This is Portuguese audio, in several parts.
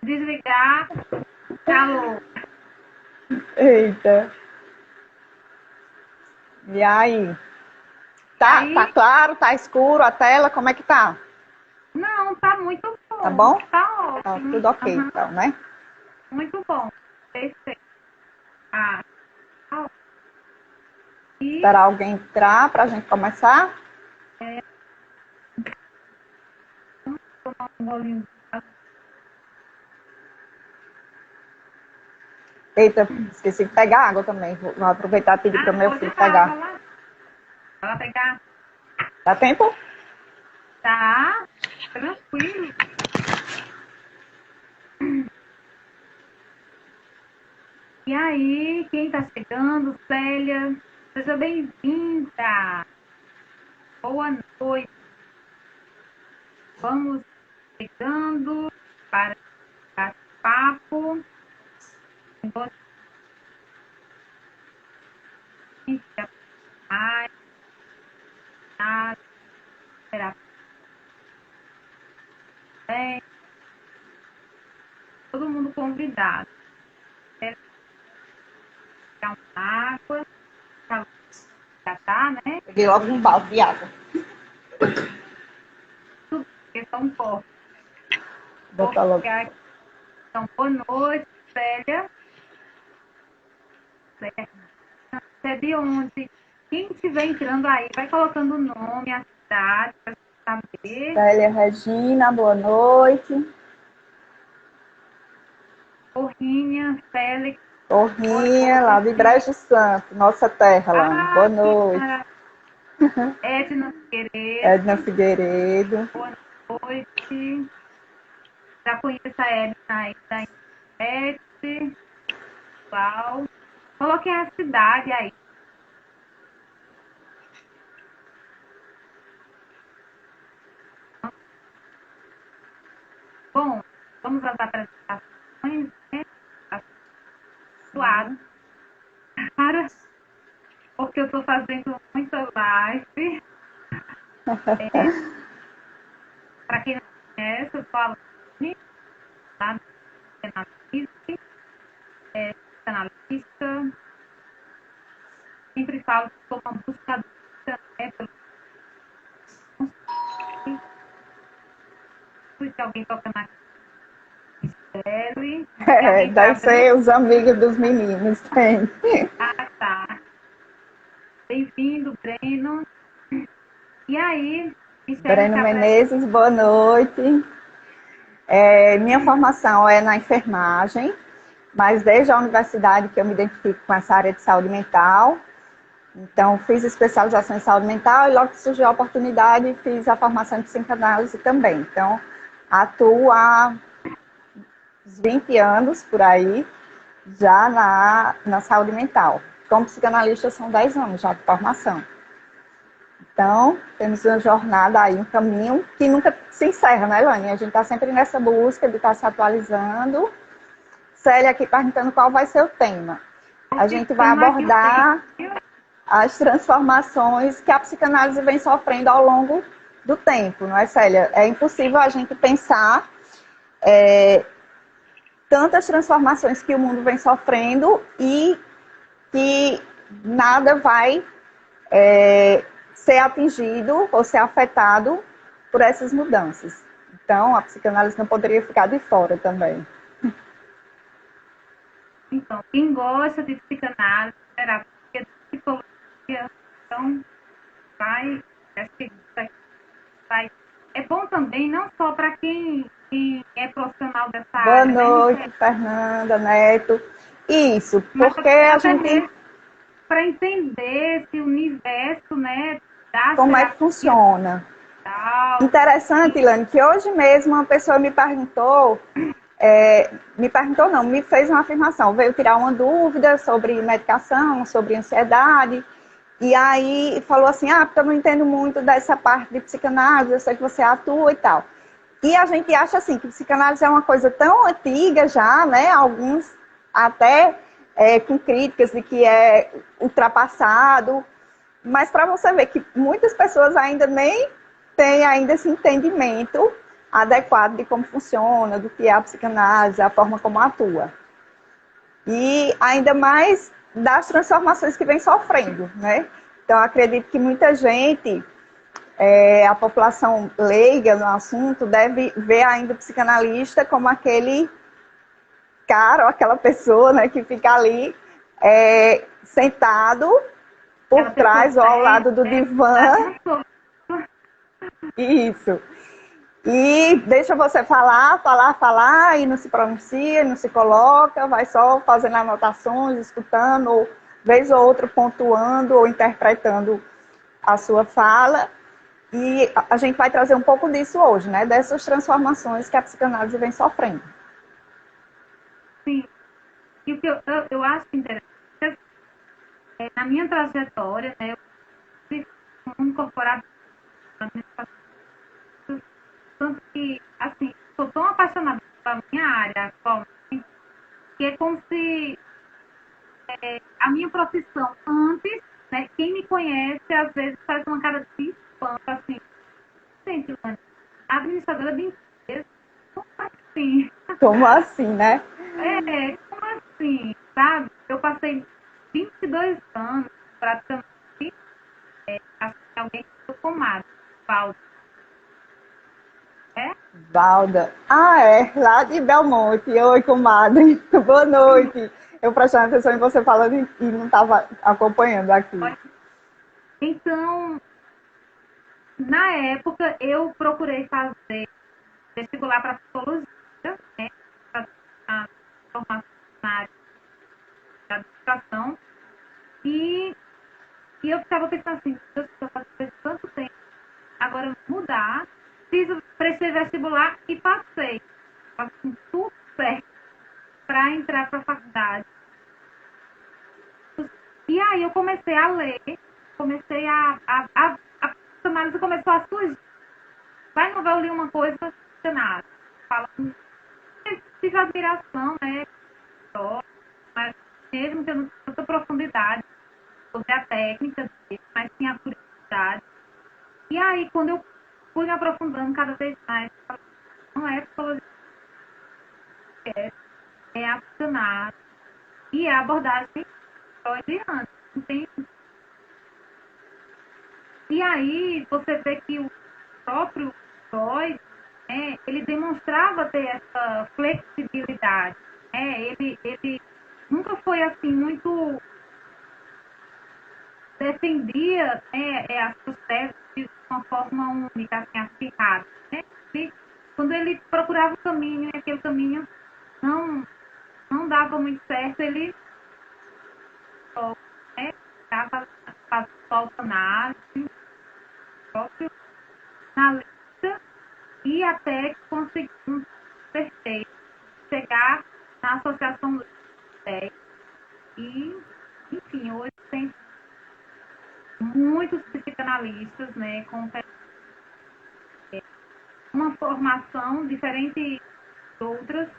Desligar. Alô. Eita. E aí? Tá Aí, claro? Tá escuro a tela? Como é que tá? não, tá muito Tá bom. bom? Tá Tá ótimo. tudo ok, Aham, então, né? muito bom. Perfeito. Ah, tá. E Esperar alguém entrar pra gente começar? tomar um bolinho de Eita, esqueci de pegar água também. Vou aproveitar e pedir para o meu pode filho lá, pegar. vai lá. Vai lá pegar. Dá tempo? Tá tranquilo. E aí, quem tá chegando? Célia, seja bem-vinda. Boa noite. Vamos chegando para esse papo. Você mais nada, será bem? Todo mundo convidado. Quer pegar uma água, já tá, né? Peguei logo um balde de água. Tudo porque são fortes. Vou Vou botar logo. pegar aqui. Então, boa noite, Célia. Célia, você é de onde? Quem estiver entrando aí, vai colocando o nome, a cidade, para saber. Célia Regina, boa noite. Porrinha, Félix, boa Porrinha, lá de noite. Brejo Santo, nossa terra, Lana. Boa Ah, que noite. maravilha. Edna Figueiredo, Edna Figueiredo. boa noite. Já conheço a Edna aí da internet. Pessoal. Coloquei a cidade aí. Bom, vamos às apresentações, né? Atuado, Sim. para, porque eu estou fazendo muita live. É, para quem não conhece, eu sou a Aline, lá no Analise, analista. Sempre falo que sou uma buscadora, né? Pelo se alguém toca na tele, se alguém está Deve abrindo. ser os amigos dos meninos, tem. Ah, tá. Bem-vindo, Breno. E aí, Michele Breno se apresenta. Menezes, boa noite. Minha formação é na enfermagem, mas desde a universidade que eu me identifico com essa área de saúde mental. Então, fiz especialização em saúde mental e logo que surgiu a oportunidade, fiz a formação em psicanálise também. Então, atuo há uns 20 anos por aí, já na saúde mental. Como psicanalista, são 10 anos já de formação. Então, temos uma jornada aí, um caminho que nunca se encerra, né, Lani? A gente está sempre nessa busca de estar se atualizando. Célia aqui perguntando qual vai ser o tema. A gente vai Fixando aqui o tempo, abordar viu? as transformações que a psicanálise vem sofrendo ao longo do tempo, não é, Célia? É impossível a gente pensar tantas transformações que o mundo vem sofrendo e que nada vai ser atingido ou ser afetado por essas mudanças. Então, a psicanálise não poderia ficar de fora também. Então, quem gosta de psicanálise, terapia, de psicologia, então acho que vai. É bom também, não só para quem é profissional dessa Boa área, né, noite, Michelle? Fernanda, Neto. Isso, Mas porque a até gente, mesmo para entender esse universo, né, das como é que terapias e funciona? tal. Interessante, Ilane, que hoje mesmo uma pessoa me perguntou não, me fez uma afirmação, veio tirar uma dúvida sobre medicação, sobre ansiedade, e aí falou assim, porque eu não entendo muito dessa parte de psicanálise, eu sei que você atua e tal. E a gente acha assim, que psicanálise é uma coisa tão antiga já, né, alguns até com críticas de que é ultrapassado, mas para você ver que muitas pessoas ainda nem têm ainda esse entendimento adequado de como funciona, do que é a psicanálise, a forma como atua. E ainda mais das transformações que vem sofrendo, né? Então, acredito que muita gente, a população leiga no assunto, deve ver ainda o psicanalista como aquele cara ou aquela pessoa, né, que fica ali sentado por trás ou ao lado do divã. Isso. E deixa você falar, e não se pronuncia, não se coloca, vai só fazendo anotações, escutando, ou vez ou outra pontuando ou interpretando a sua fala. E a gente vai trazer um pouco disso hoje, né? Dessas transformações que a psicanálise vem sofrendo. Sim. E o que eu acho interessante na minha trajetória, né, eu fui no mundo corporativo, tanto que, assim, sou tão apaixonada pela minha área atualmente, que é como se a minha profissão antes, né, quem me conhece, às vezes faz uma cara de espanto, assim, gente, mano, administradora de empresa, como assim? Como assim, né? Como assim, sabe? Eu passei 22 anos praticamente assim, alguém que eu tomado, Valdo, é? Valda. Ah, lá de Belmonte. Oi, comadre. Boa noite. Eu prestando atenção em você falando e não estava acompanhando aqui. Então, na época, eu procurei fazer vestibular para psicologia, né? Para a formação na área da educação. E eu ficava pensando assim, Deus, eu faço tanto tempo, agora eu vou mudar. Prestei vestibular e passei. Assim, tudo certo para entrar para a faculdade. E aí eu comecei a ler, comecei a análise começou a surgir. Vai não vai eu li uma coisa nada. Falando, tive admiração, né? Mas mesmo que eu não tinha tanta profundidade sobre a técnica dele, mas tinha a curiosidade. E aí, quando eu fui me aprofundando cada vez mais, não é psicologia, é a psicanálise e a abordagem freudiana. E aí, você vê que o próprio Freud, ele demonstrava ter essa flexibilidade. Ele nunca foi assim muito defendia as suas teses de uma forma única, assim, acirrada. Né? Quando ele procurava o caminho e aquele caminho não, não dava muito certo, ele né, dava autoanálise, próprio analista, e até que conseguimos perfeito chegar na associação dos 10. E, enfim, hoje tem muitos psicanalistas, né, com uma formação diferente de outras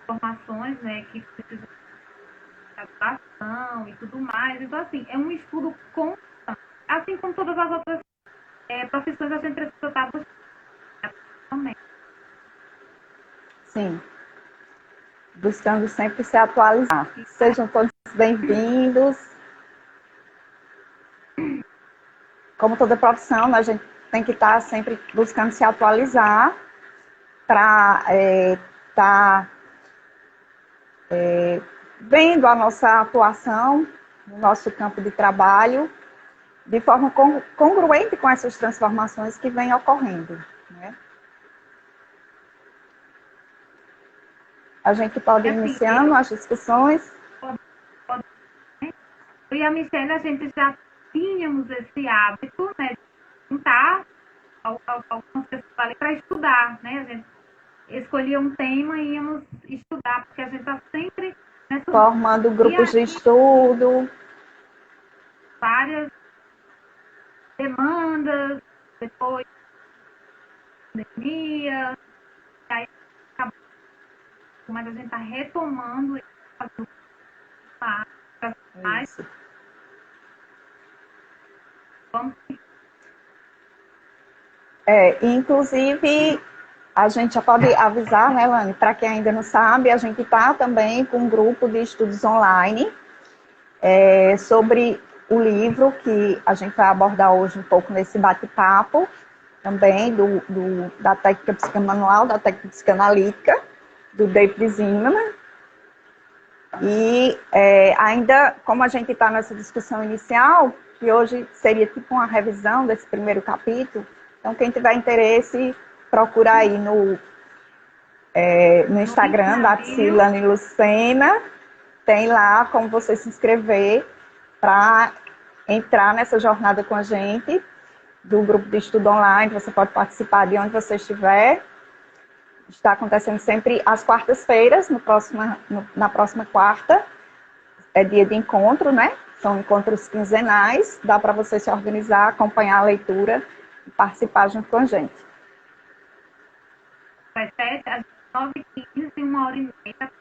formações, né, que precisam de adaptação e tudo mais. Então, assim, é um estudo constante. Assim como todas as outras profissões, a gente precisa estar buscando também. Sim. Buscando sempre se atualizar. Sejam todos bem-vindos. Como toda profissão, a gente tem que estar sempre buscando se atualizar para estar vendo a nossa atuação no nosso campo de trabalho de forma congruente com essas transformações que vêm ocorrendo, né? A gente pode ir Assim, iniciando as discussões. Eu e a Michelle, a gente já tínhamos esse hábito, né, de juntar algumas pessoas ali para estudar, né? A gente escolhia um tema e íamos estudar, porque a gente está sempre nessa formando grupos de estudo. Várias demandas, depois pandemia, aí acabou, mas a gente está retomando mais. Isso. Vamos. Inclusive, a gente já pode avisar, né, Lani, para quem ainda não sabe, a gente está também com um grupo de estudos online sobre o livro que a gente vai abordar hoje um pouco nesse bate-papo, também da técnica manual, da técnica psicanalítica, do David Zimmerman. E ainda, como a gente está nessa discussão inicial, que hoje seria tipo uma revisão desse primeiro capítulo, então quem tiver interesse, procura aí no Instagram da Psilane Lucena, tem lá como você se inscrever para entrar nessa jornada com a gente, do grupo de estudo online, você pode participar de onde você estiver. Está acontecendo sempre às quartas-feiras, na próxima quarta, é dia de encontro, né? São encontros quinzenais, dá para você se organizar, acompanhar a leitura e participar junto com a gente. Vai ser às 9h15 e 1h30.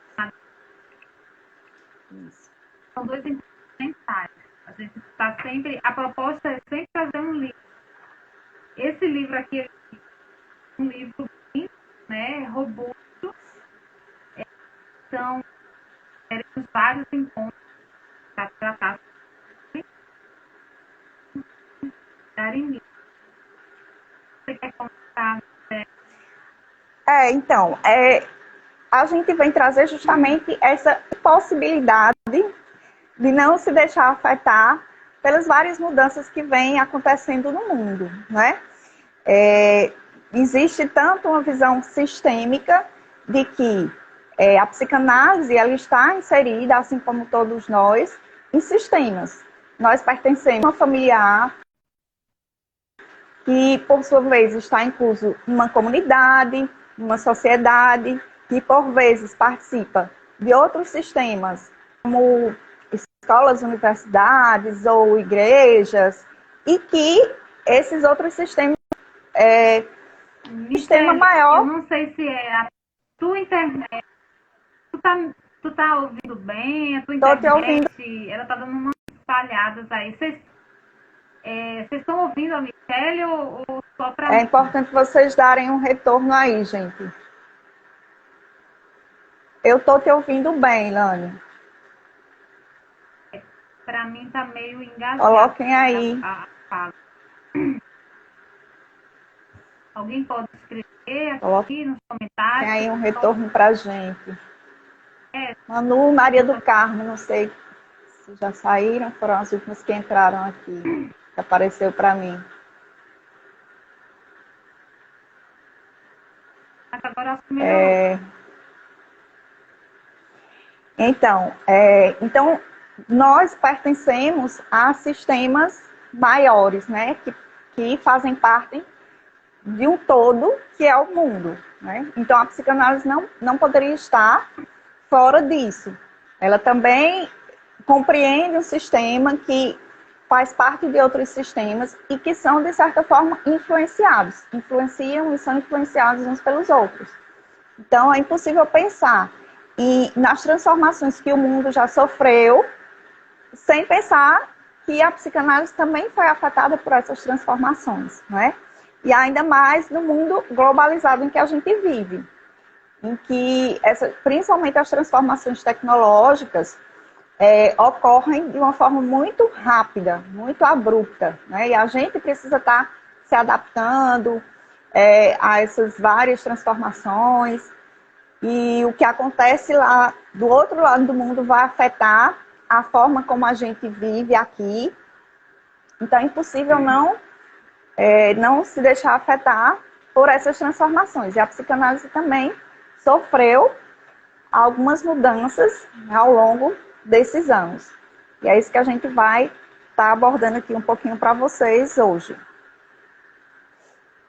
Isso. São 2 encontros mensais. A gente está sempre... A proposta é sempre fazer um livro. Esse livro aqui é um livro bem, né, robusto. Então, teremos vários encontros para tratar sobre Você quer contar? Então, a gente vem trazer justamente essa possibilidade de não se deixar afetar pelas várias mudanças que vêm acontecendo no mundo, né? Existe tanto uma visão sistêmica de que a psicanálise ela está inserida, assim como todos nós, em sistemas. Nós pertencemos a uma familiar que, por sua vez, está incluso numa comunidade, numa sociedade, que, por vezes, participa de outros sistemas, como escolas, universidades ou igrejas, e que esses outros sistemas sistema maior. Eu não sei se é a tua internet. Tu tá ouvindo bem? A tua internet, te ouvindo. Ela tá dando umas falhadas aí. Vocês estão ouvindo a Michelle ou só para mim? É importante vocês darem um retorno aí, gente. Eu tô te ouvindo bem, Lani. Para mim tá meio engasgado. Coloquem aí. A fala. Alguém pode escrever aqui Coloquem nos comentários? aí um retorno pra gente. Manu, Maria do Carmo, não sei se já saíram, foram as últimas que entraram aqui, que apareceu para mim. Mas agora acho que melhorou. Então, nós pertencemos a sistemas maiores, né, que fazem parte de um todo, que é o mundo, né? Então, a psicanálise não poderia estar fora disso. Ela também compreende um sistema que faz parte de outros sistemas e que são, de certa forma, influenciados. Influenciam e são influenciados uns pelos outros. Então, é impossível pensar nas transformações que o mundo já sofreu sem pensar que a psicanálise também foi afetada por essas transformações, não é? E ainda mais no mundo globalizado em que a gente vive, em que principalmente as transformações tecnológicas ocorrem de uma forma muito rápida, muito abrupta, né? E a gente precisa estar se adaptando a essas várias transformações, e o que acontece lá do outro lado do mundo vai afetar a forma como a gente vive aqui. Então é impossível não se deixar afetar por essas transformações. E a psicanálise também sofreu algumas mudanças ao longo desses anos. E é isso que a gente vai estar abordando aqui um pouquinho para vocês hoje.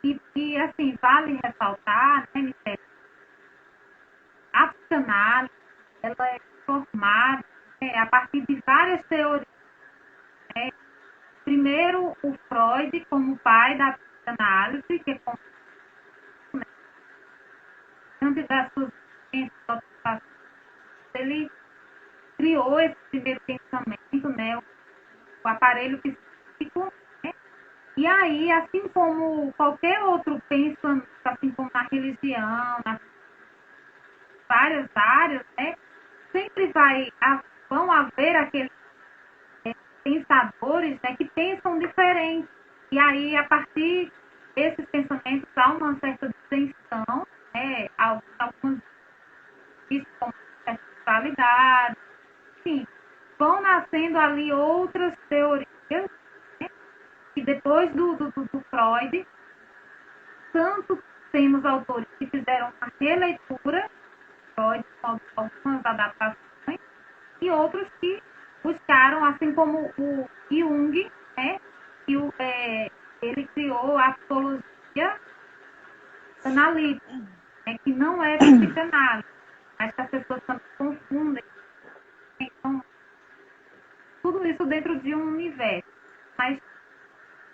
E assim, vale ressaltar, né, Michele? A psicanálise, ela é formada a partir de várias teorias. Né? Primeiro, o Freud, como pai da psicanálise, que diante das suas experiências, ele criou esse primeiro pensamento, né? O aparelho psíquico, né? E aí, assim como qualquer outro pensamento, assim como na religião, nas várias áreas, né, sempre vão haver aqueles pensadores, né, que pensam diferente. E aí, a partir desses pensamentos, há uma certa distinção, né, algumas como sexualidade, enfim, vão nascendo ali outras teorias, né, que depois do Freud, tanto temos autores que fizeram uma releitura Freud com algumas adaptações e outros que buscaram, assim como o Jung, né, que ele criou a psicologia analítica, né, que não é psicanálise, mas que as pessoas também confundem. Então, tudo isso dentro de um universo. Mas o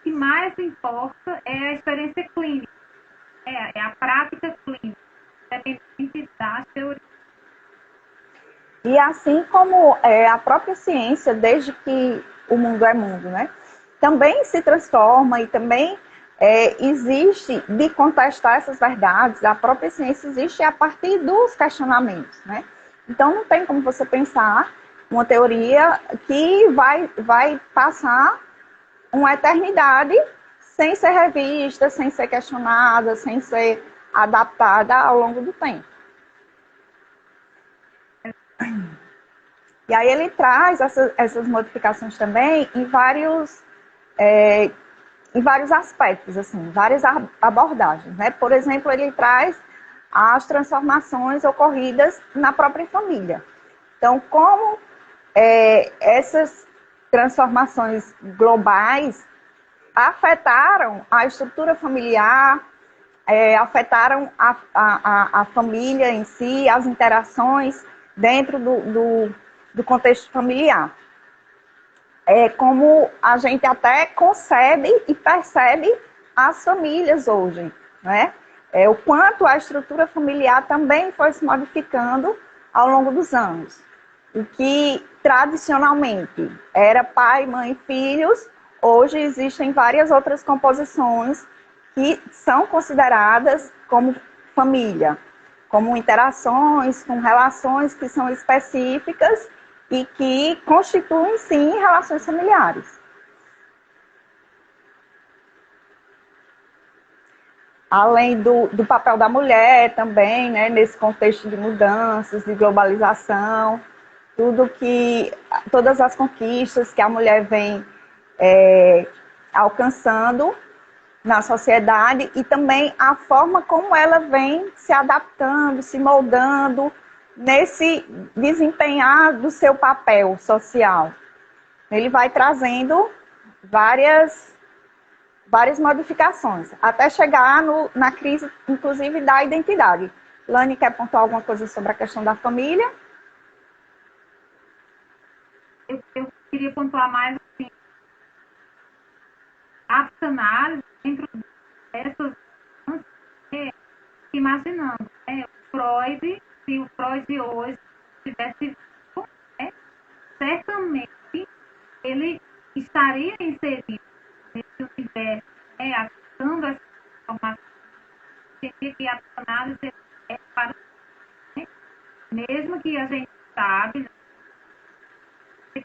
que mais importa é a experiência clínica, é a prática clínica, independente das teorias. E assim como a própria ciência, desde que o mundo é mundo, né, também se transforma e também existe de contestar essas verdades. A própria ciência existe a partir dos questionamentos, né? Então não tem como você pensar uma teoria que vai passar uma eternidade sem ser revista, sem ser questionada, sem ser adaptada ao longo do tempo. E aí ele traz essas modificações também em vários aspectos, assim, várias abordagens, né? Por exemplo, ele traz as transformações ocorridas na própria família. Então, como essas transformações globais afetaram a estrutura familiar, afetaram a família em si, as interações dentro do contexto familiar. Como a gente até concebe e percebe as famílias hoje, né? O quanto a estrutura familiar também foi se modificando ao longo dos anos. O que tradicionalmente era pai, mãe, filhos, hoje existem várias outras composições que são consideradas como família, como interações com relações que são específicas e que constituem, sim, relações familiares. Além do papel da mulher também, né, nesse contexto de mudanças, de globalização, todas as conquistas que a mulher vem alcançando na sociedade e também a forma como ela vem se adaptando, se moldando nesse desempenhar do seu papel social. Ele vai trazendo várias modificações, até chegar na crise, inclusive, da identidade. Lani, quer pontuar alguma coisa sobre a questão da família? Eu queria pontuar mais assim, a psicanálise dentro dessas, imaginando, né, Freud, se o Freud hoje tivesse vivo, né, certamente ele estaria inserido nesse universo, né, aplicando essa informação, que a psicanálise é para, né, mesmo que a gente sabe, né,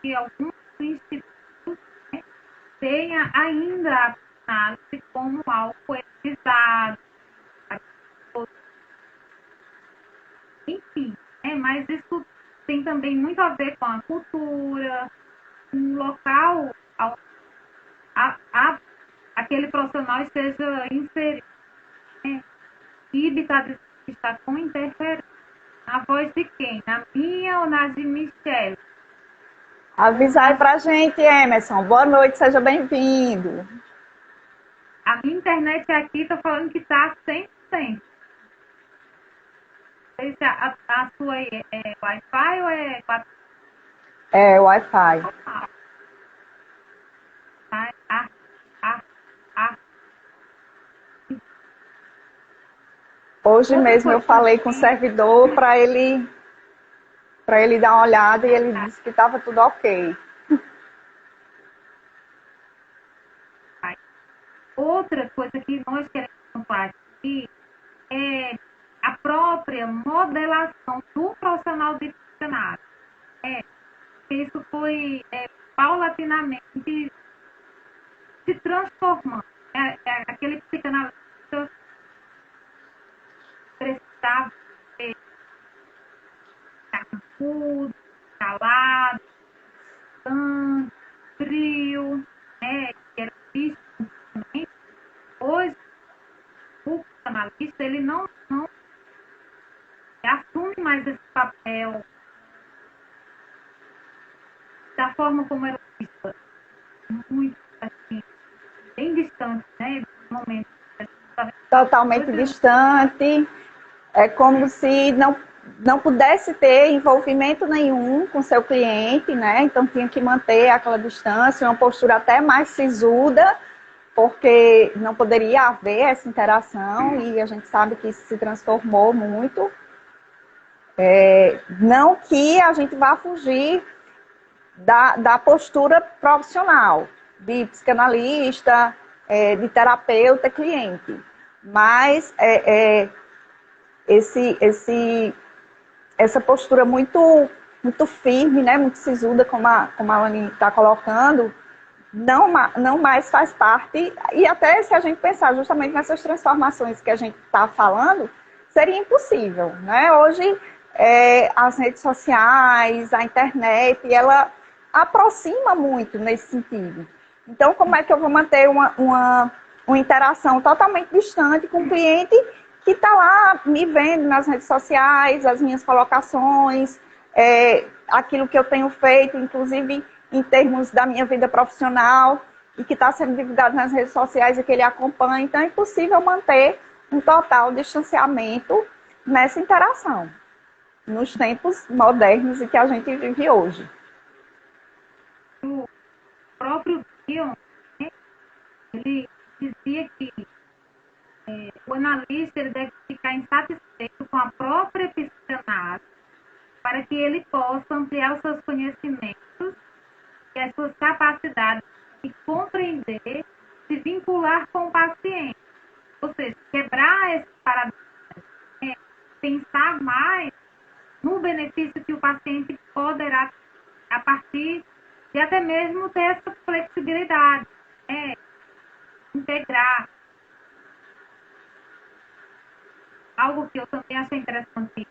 que alguns institutos, né, tenha ainda a psicanálise como algo etizado, enfim, mas isso tem também muito a ver com a cultura, um local, aquele profissional esteja inserido, né? E está com interferência. Na voz de quem? Na minha ou na de Michelle? Avisa aí pra gente, Emerson. Boa noite, seja bem-vindo. A minha internet aqui está falando que está 100%. A sua é Wi-Fi ou é 4G? É, Wi-Fi. Hoje mesmo eu falei com o servidor para ele dar uma olhada e ele disse que estava tudo ok. outra coisa que nós queremos pontuar aqui é a própria modelação do profissional de psicanálise. Isso foi paulatinamente se transformando. Aquele psicanalista precisava ser mudo, calado, frio, que era visto. Hoje, o psicanalista, ele não assume mais esse papel da forma como era vista, muito assim, bem distante, né, do momento. Totalmente distante, é como se não pudesse ter envolvimento nenhum com seu cliente, né? Então tinha que manter aquela distância, uma postura até mais sisuda, porque não poderia haver essa interação, e a gente sabe que isso se transformou muito. Não que a gente vá fugir da postura profissional, de psicanalista, de terapeuta, cliente, mas essa postura muito firme, né, muito sisuda, como a Alane está colocando, não mais faz parte, e até se a gente pensar justamente nessas transformações que a gente está falando, seria impossível, né? Hoje, as redes sociais, a internet, ela aproxima muito nesse sentido. Então, como é que eu vou manter uma interação totalmente distante com o cliente que está lá me vendo nas redes sociais, as minhas colocações, aquilo que eu tenho feito, inclusive em termos da minha vida profissional, e que está sendo divulgado nas redes sociais e que ele acompanha. Então, é impossível manter um total distanciamento nessa interação, nos tempos modernos e que a gente vive hoje. O próprio Bion, né, ele dizia que o analista ele deve ficar insatisfeito com a própria psicanálise para que ele possa ampliar os seus conhecimentos e as suas capacidades de compreender, se vincular com o paciente. Ou seja, quebrar esse paradigma, pensar mais no benefício que o paciente poderá, a partir de até mesmo ter essa flexibilidade, integrar. Algo que eu também achei interessante,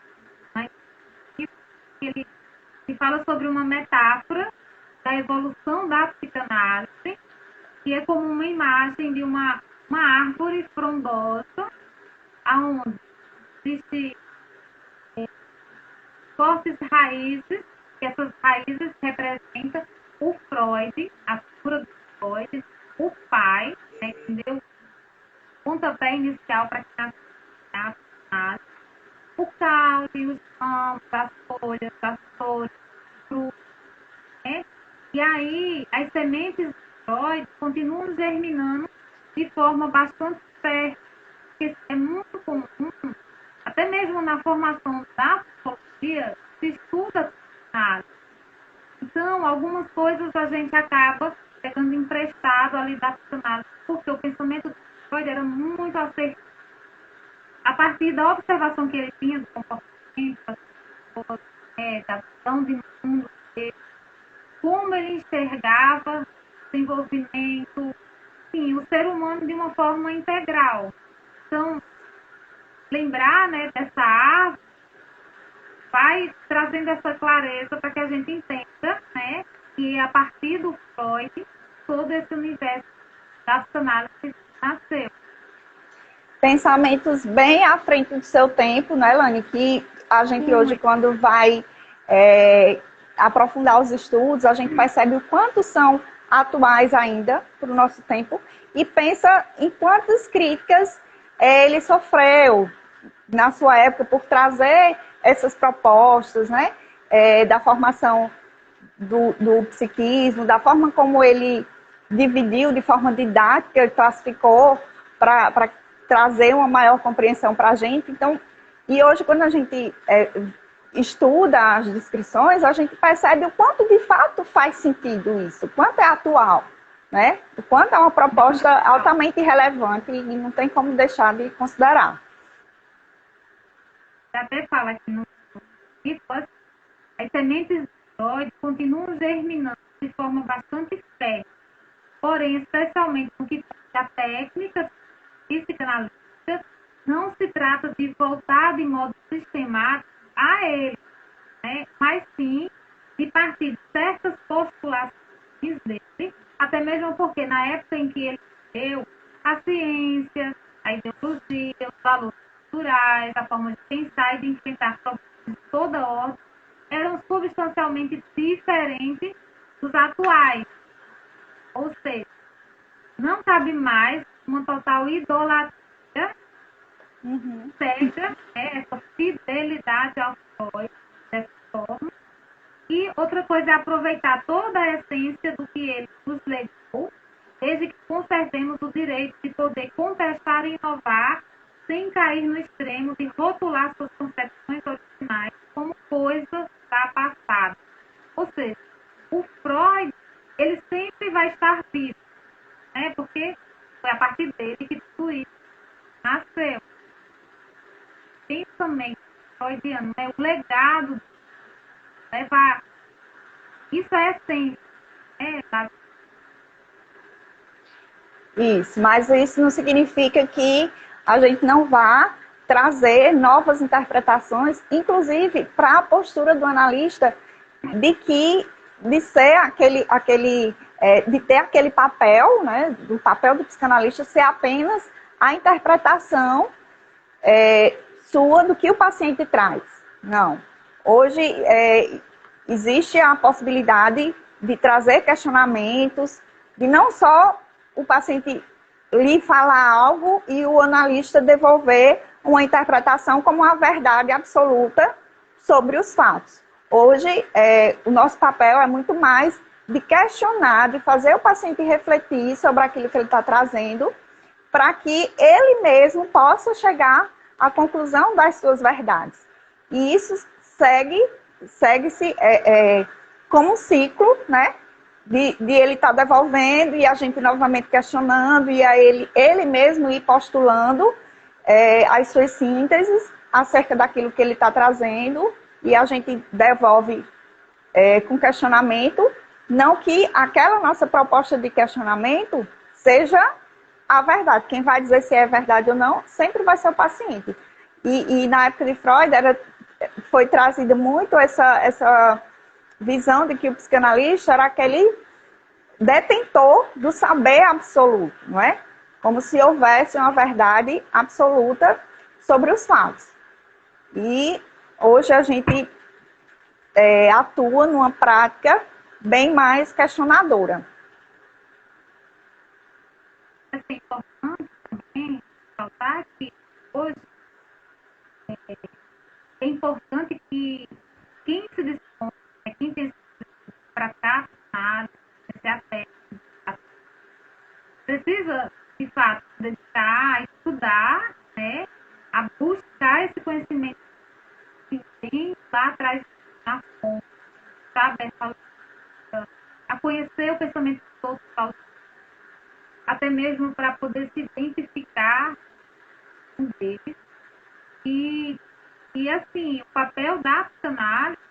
né? Ele fala sobre uma metáfora da evolução da psicanálise, que é como uma imagem de uma árvore frondosa, onde existem fortes raízes, que essas raízes representam o Freud, a figura do Freud, o pai, né, que deu o pontapé inicial para que nasceu a o caule, os ramos, as folhas, as flores, os frutos, né? E aí, as sementes do Freud continuam germinando de forma bastante fértil, porque é muito comum, até mesmo na formação da psicologia, se estuda a. Então, algumas coisas a gente acaba pegando emprestado ali da psicanálise, porque o pensamento do Freud era muito assertivo. A partir da observação que ele tinha do comportamento, da visão de mundo dele, como ele enxergava o desenvolvimento, sim, o ser humano de uma forma integral. Então, lembrar, né, dessa árvore vai trazendo essa clareza para que a gente entenda, né, que a partir do Freud, todo esse universo da psicanálise nasceu. Pensamentos bem à frente do seu tempo, né, Lani? Que a gente hoje, quando vai aprofundar os estudos, a gente percebe o quanto são atuais ainda para o nosso tempo e pensa em quantas críticas ele sofreu na sua época por trazer essas propostas, né, da formação do psiquismo, da forma como ele dividiu de forma didática e classificou para trazer uma maior compreensão para a gente. Então, e hoje, quando a gente estuda as descrições, a gente percebe o quanto de fato faz sentido isso, o quanto é atual. né? O quanto é uma proposta altamente relevante e não tem como deixar de considerar. Você até fala que no as sementes de tireoide continuam germinando de forma bastante fértil, porém, especialmente no que toca a técnica psicanalítica, não se trata de voltar de modo sistemático a ele, né? Mas sim de partir de certas postulações dele, até mesmo porque na época em que ele deu a ciência, a ideologia, os valores culturais, a forma de pensar e de enfrentar problemas de toda ordem, eram substancialmente diferentes dos atuais. Ou seja, não cabe mais uma total idolatria cega, essa fidelidade ao Freud, dessa forma. E outra coisa é aproveitar toda a essência do que ele nos legou, desde que conservemos o direito de poder contestar e inovar, sem cair no extremo de rotular suas concepções originais como coisas da passada. Ou seja, o Freud, ele sempre vai estar vivo, né? Porque foi a partir dele que tudo isso nasceu. Pensamento freudiano, né? O legado levar. Isso é essência, né? Isso, mas isso não significa que a gente não vá trazer novas interpretações, inclusive para a postura do analista de ser de ter aquele papel, né, do papel do psicanalista ser apenas a interpretação sua do que o paciente traz. Não. Hoje existe a possibilidade de trazer questionamentos, de não só o paciente lhe falar algo e o analista devolver uma interpretação como uma verdade absoluta sobre os fatos. Hoje, o nosso papel é muito mais de questionar, de fazer o paciente refletir sobre aquilo que ele está trazendo, para que ele mesmo possa chegar à conclusão das suas verdades. E isso segue-se como um ciclo, né? De ele estar devolvendo e a gente novamente questionando e a ele mesmo ir postulando as suas sínteses acerca daquilo que ele está trazendo e a gente devolve com questionamento, não que aquela nossa proposta de questionamento seja a verdade. Quem vai dizer se é verdade ou não sempre vai ser o paciente. E na época de Freud foi trazida muito essa visão de que o psicanalista era aquele detentor do saber absoluto, não é? Como se houvesse uma verdade absoluta sobre os fatos. E hoje a gente atua numa prática bem mais questionadora. É importante também ressaltar que hoje é importante que quem se dispõe, quem tem para tratar, precisa, de fato, dedicar a estudar, né, a buscar esse conhecimento que tem lá atrás na fonte, sabe? A conhecer o pensamento dos outros, até mesmo para poder se identificar com eles. E assim, o papel da psicanálise,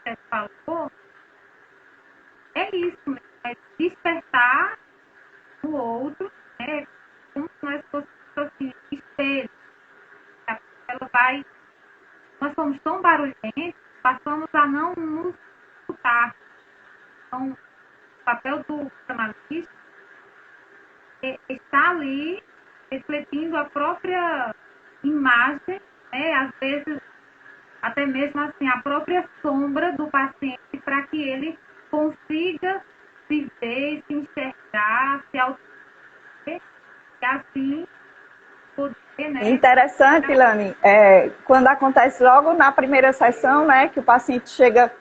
que você falou, é isso mesmo, é despertar o outro, né, como se nós fôssemos assim, espelho. Nós somos tão barulhentos, passamos a não nos escutar. Então, o papel do psicanalista está ali refletindo a própria imagem, né, às vezes até mesmo assim a própria sombra do paciente, para que ele consiga se ver, se enxergar, se auto-ver, e assim poder, né? Interessante, Ilane, quando acontece logo na primeira sessão, né, que o paciente chega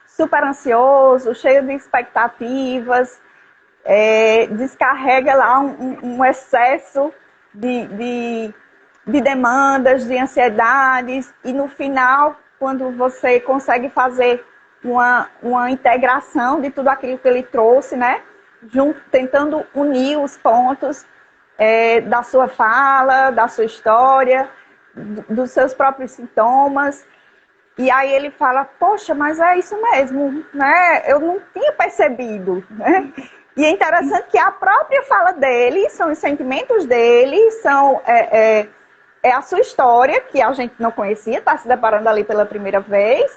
super ansioso, cheio de expectativas, descarrega lá um excesso de demandas, de ansiedades, e no final, quando você consegue fazer uma integração de tudo aquilo que ele trouxe, né? tentando unir os pontos da sua fala, da sua história, dos seus próprios sintomas. E aí ele fala, poxa, mas é isso mesmo, né? Eu não tinha percebido, né? E é interessante que a própria fala dele, são os sentimentos dele, são a sua história, que a gente não conhecia, está se deparando ali pela primeira vez,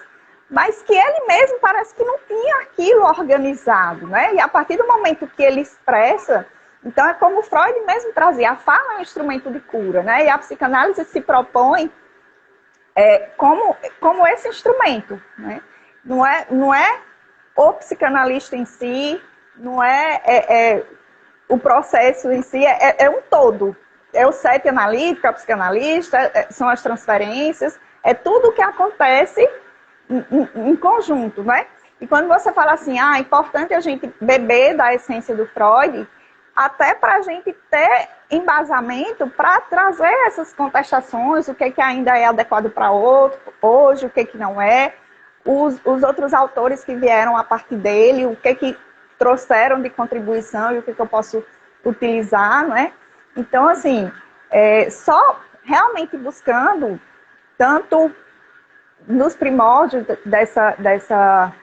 mas que ele mesmo parece que não tinha aquilo organizado, né? E a partir do momento que ele expressa, então é como Freud mesmo trazia, a fala é um instrumento de cura, né? E a psicanálise se propõe como esse instrumento, né? Não é o psicanalista em si, não é o processo em si, é um todo. É o set analítico, a psicanalista, são as transferências, é tudo o que acontece em conjunto, né? E quando você fala assim, é importante a gente beber da essência do Freud, até para a gente ter embasamento para trazer essas contestações, o que ainda é adequado para hoje, o que não é, os outros autores que vieram a partir dele, o que trouxeram de contribuição e o que eu posso utilizar, né? Então, assim, só realmente buscando, tanto nos primórdios dessa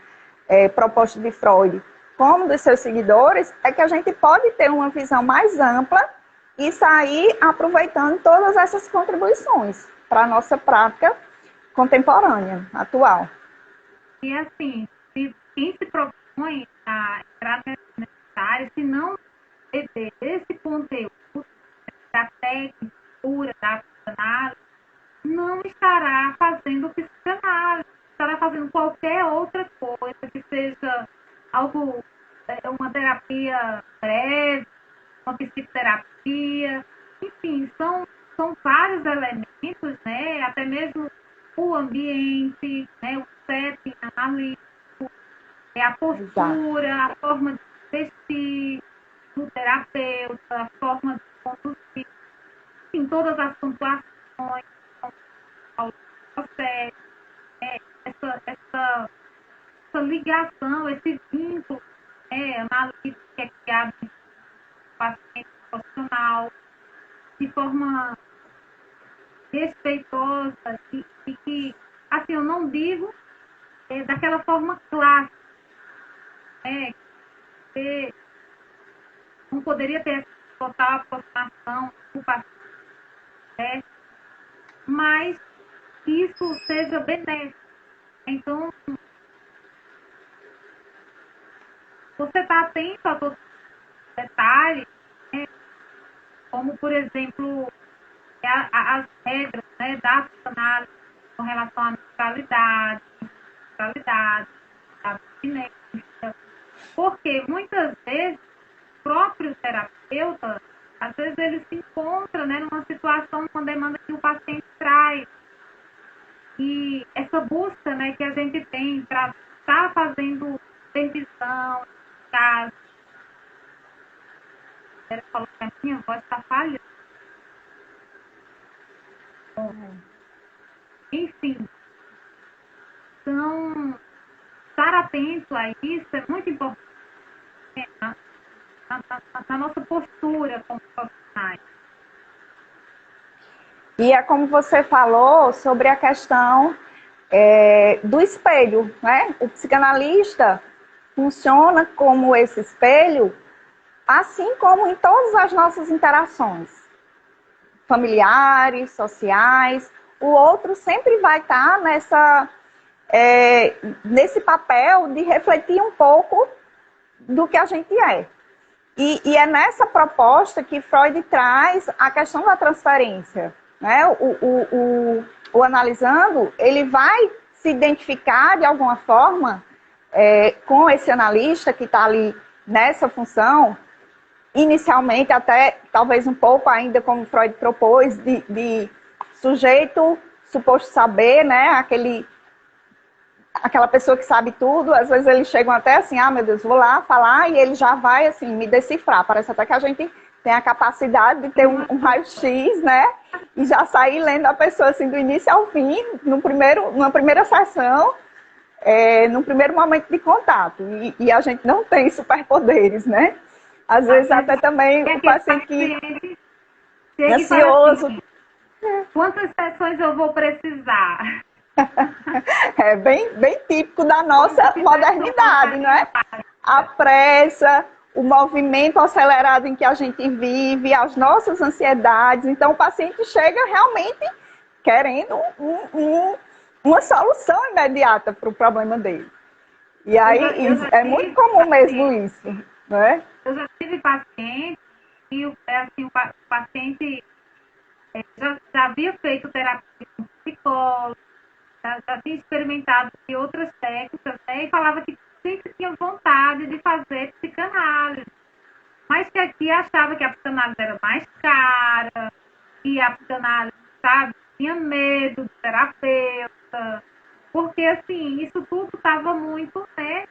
proposta de Freud, como dos seus seguidores, é que a gente pode ter uma visão mais ampla e sair aproveitando todas essas contribuições para a nossa prática contemporânea, atual. E assim, quem se propõe a entrar nessa área, se não beber esse conteúdo da técnica pura, da psicanálise, não estará fazendo psicanálise, estará fazendo qualquer outra coisa que seja algo, uma terapia breve, uma psicoterapia, enfim, são vários elementos, né? Até mesmo o ambiente, né? O setting analítico, a postura, exato, a forma de vestir do terapeuta, a forma de conduzir, enfim, todas as pontuações, ao processo, essa ligação, esse vínculo analítico que é criado entre o paciente profissional, de forma respeitosa e que, assim, eu não digo daquela forma clássica, que não poderia ter total aproximação do paciente, mas que isso seja benéfico. Então, você está atento a todos os detalhes, né? Como, por exemplo, as regras, né, da psicanálise com relação à neutralidade, à abstinência, porque muitas vezes o próprio terapeuta, às vezes ele se encontra, né, numa situação, numa demanda que o paciente traz, e essa busca, né, que a gente tem para estar fazendo supervisão, caso, ele falou que a minha voz está falhando. Enfim, então, estar atento a isso é muito importante, né, na nossa postura como profissionais. E é como você falou sobre a questão do espelho, né? O psicanalista funciona como esse espelho, assim como em todas as nossas interações familiares, sociais. O outro sempre vai estar nesse papel de refletir um pouco do que a gente é. E é nessa proposta que Freud traz a questão da transferência, né? O analisando, ele vai se identificar de alguma forma com esse analista que está ali nessa função, inicialmente até talvez um pouco ainda como Freud propôs, de sujeito suposto saber, né? Aquela pessoa que sabe tudo, às vezes eles chegam até assim, meu Deus, vou lá falar, e ele já vai assim me decifrar. Parece até que a gente tem a capacidade de ter um raio-x, né? E já sair lendo a pessoa assim do início ao fim, numa primeira sessão, num primeiro momento de contato. E a gente não tem superpoderes, né? Às vezes até também é o paciente que chega é e fala ansioso. assim, quantas sessões eu vou precisar? É bem típico da nossa modernidade, não é? A pressa, o movimento acelerado em que a gente vive, as nossas ansiedades. Então, o paciente chega realmente querendo uma solução imediata para o problema dele. E aí, Eu já é muito tive comum mesmo paciente, isso, não é? eu já tive paciente e assim, o paciente já havia feito terapia com psicólogo, já tinha experimentado de outras técnicas, né, e falava que sempre tinha vontade de fazer psicanálise, mas que aqui achava que a psicanálise era mais cara, que a psicanálise, sabe, tinha medo do terapeuta, porque, assim, isso tudo estava muito, né,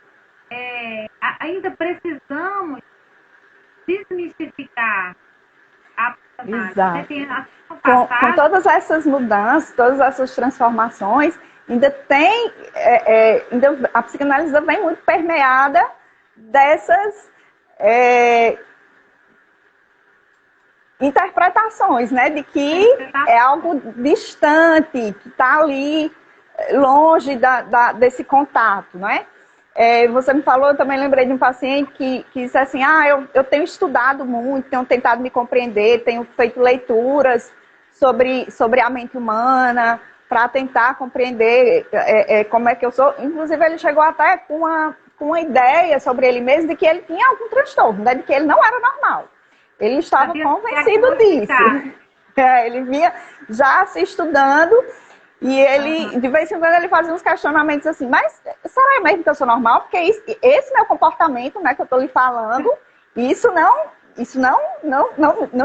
ainda precisamos desmistificar a psicanálise, né, Exato. tem a Com passagem. todas essas mudanças, todas essas transformações, ainda tem, ainda, a psicanálise ainda vem muito permeada dessas interpretações, né, de que é algo distante, que está ali longe desse contato, não é? Você me falou, eu também lembrei de um paciente que disse assim, eu tenho estudado muito, tenho tentado me compreender, tenho feito leituras sobre a mente humana, para tentar compreender como é que eu sou. Inclusive, ele chegou até com uma ideia sobre ele mesmo de que ele tinha algum transtorno, né, de que ele não era normal. Ele estava convencido disso. Ele vinha já se estudando e ele, de vez em quando, ele fazia uns questionamentos assim, mas será mesmo que eu sou normal? Porque esse meu comportamento, né, que eu estou lhe falando, isso não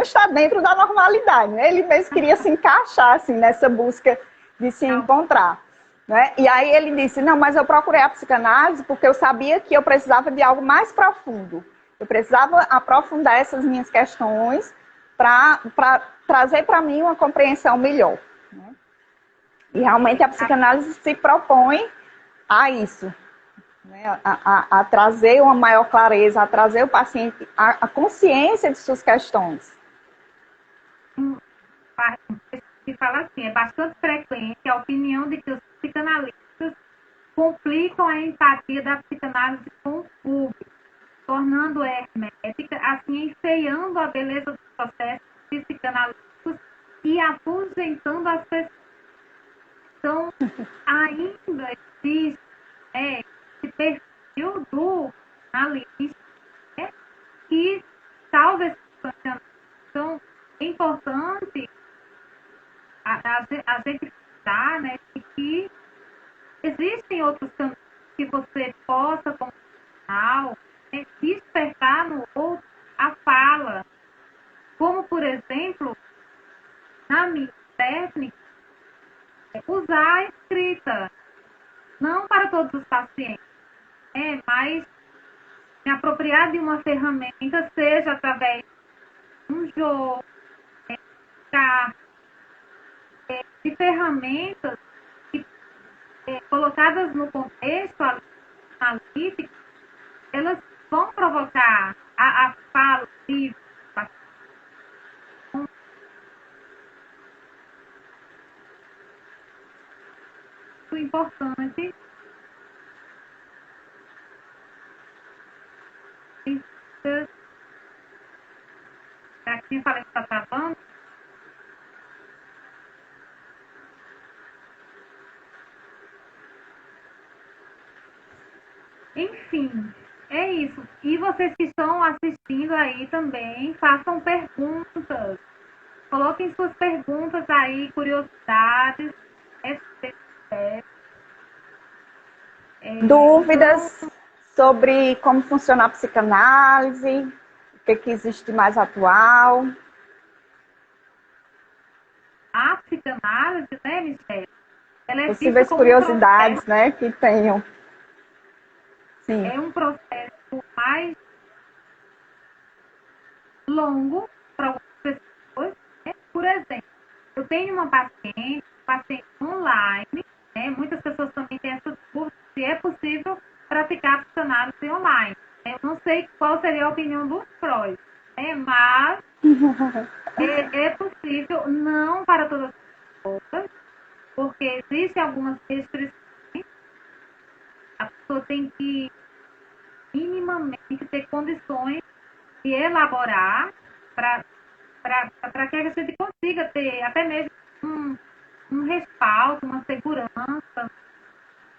está dentro da normalidade. Né? Ele mesmo queria se encaixar assim, nessa busca de se encontrar. Né? E aí ele disse, não, mas eu procurei a psicanálise porque eu sabia que eu precisava de algo mais profundo. Eu precisava aprofundar essas minhas questões para trazer para mim uma compreensão melhor. Né? E realmente a psicanálise se propõe a isso, né? a trazer uma maior clareza, a trazer o paciente a consciência de suas questões. Que fala assim, é bastante frequente a opinião de que os psicanalistas complicam a empatia da psicanálise com o público, tornando-a hermética, assim enfeiando a beleza dos processos psicanalíticos e afugentando as pessoas. Então, ainda existe esse perfil do analista, né, que talvez seja então, é importante a gente pensar, né, que existem outros caminhos que você possa, como profissional, despertar no outro a fala. Como, por exemplo, na minha técnica, usar a escrita. Não para todos os pacientes, mas me apropriar de uma ferramenta, seja através de um jogo, de ferramentas que, colocadas no contexto analítico, elas vão provocar a fala livre. Muito importante. Aqui eu falei que está travando. Enfim, é isso. E vocês que estão assistindo aí também, façam perguntas. Coloquem suas perguntas aí, curiosidades. Dúvidas sobre como funciona a psicanálise, o que existe mais atual. A psicanálise, né, Michelle? Ela é vista Possíveis como curiosidades, né, que tenham. Sim. É um processo mais longo para algumas pessoas. Né? Por exemplo, eu tenho uma paciente online, né? Muitas pessoas também têm essa dúvida se é possível praticar a psicanálise online. Né? eu não sei qual seria a opinião do Freud, né? Mas é possível, não para todas as pessoas, porque existem algumas restrições. A pessoa tem que minimamente ter condições de elaborar para que a gente consiga ter até mesmo um respaldo, uma segurança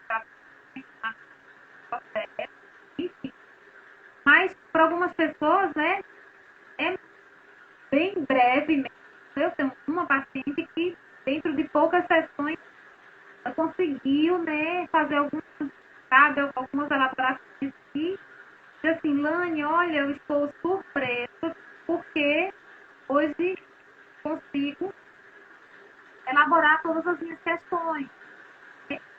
para o processo, enfim. Mas para algumas pessoas, né, é bem breve mesmo. Eu tenho uma paciente que dentro de poucas sessões ela conseguiu, né, fazer algumas elaborações e diz assim, Lani, olha, eu estou surpresa porque hoje consigo elaborar todas as minhas questões.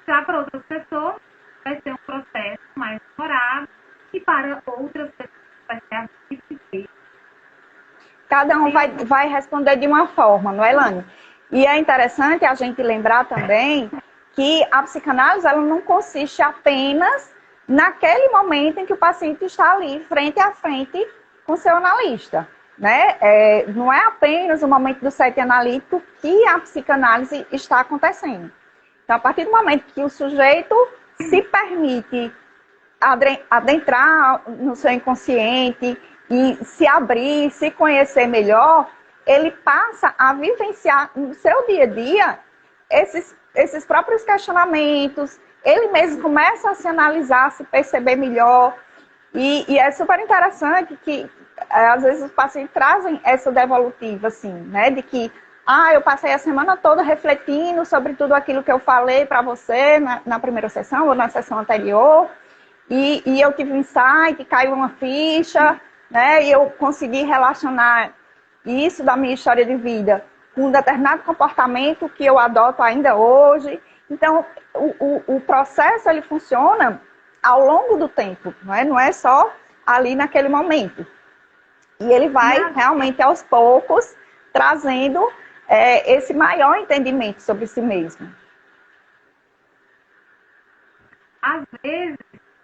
Já para outras pessoas vai ser um processo mais demorado e para outras pessoas vai ser a vida inteira. Cada um vai responder de uma forma, não é, Lani? E é interessante a gente lembrar também que a psicanálise ela não consiste apenas naquele momento em que o paciente está ali, frente a frente, com o seu analista. Né? Não é apenas o momento do set analítico que a psicanálise está acontecendo. Então, a partir do momento que o sujeito se permite adentrar no seu inconsciente e se abrir, se conhecer melhor, ele passa a vivenciar no seu dia a dia esses próprios questionamentos, ele mesmo começa a se analisar, se perceber melhor, e é super interessante que às vezes os pacientes trazem essa devolutiva, assim, né, de que eu passei a semana toda refletindo sobre tudo aquilo que eu falei para você na primeira sessão ou na sessão anterior, e eu tive um insight, caiu uma ficha, né? E eu consegui relacionar isso da minha história de vida com um determinado comportamento que eu adoto ainda hoje. Então, o processo, ele funciona ao longo do tempo, não é só ali naquele momento. E ele vai realmente, aos poucos, trazendo esse maior entendimento sobre si mesmo. Às vezes,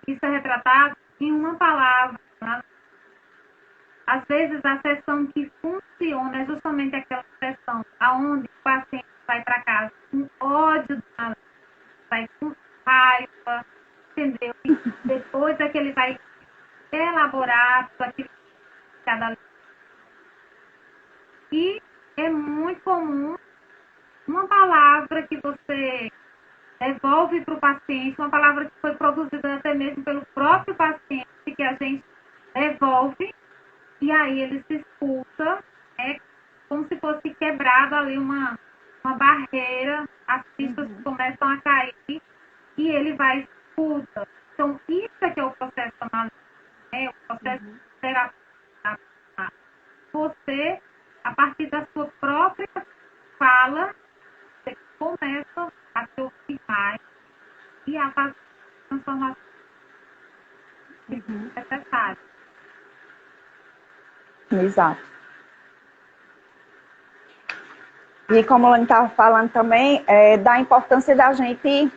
isso é retratado em uma palavra. Né? Às vezes, a sessão que funciona é justamente aquela sessão onde o paciente vai para casa com ódio, vai com raiva, entendeu? E depois é que ele vai elaborar tudo aquilo que cada. E é muito comum uma palavra que você devolve para o paciente, uma palavra que foi produzida até mesmo pelo próprio paciente, que a gente devolve, e aí ele se escuta, como se fosse quebrado ali uma barreira, as pistas começam a cair, e ele vai escuta. Então, isso é que é o processo analítico, o processo terapêutico. Você, a partir da sua própria fala, você começa a se ouvir mais e a fazer transformação necessária. Exato. E como a Lani estava falando também, da importância da gente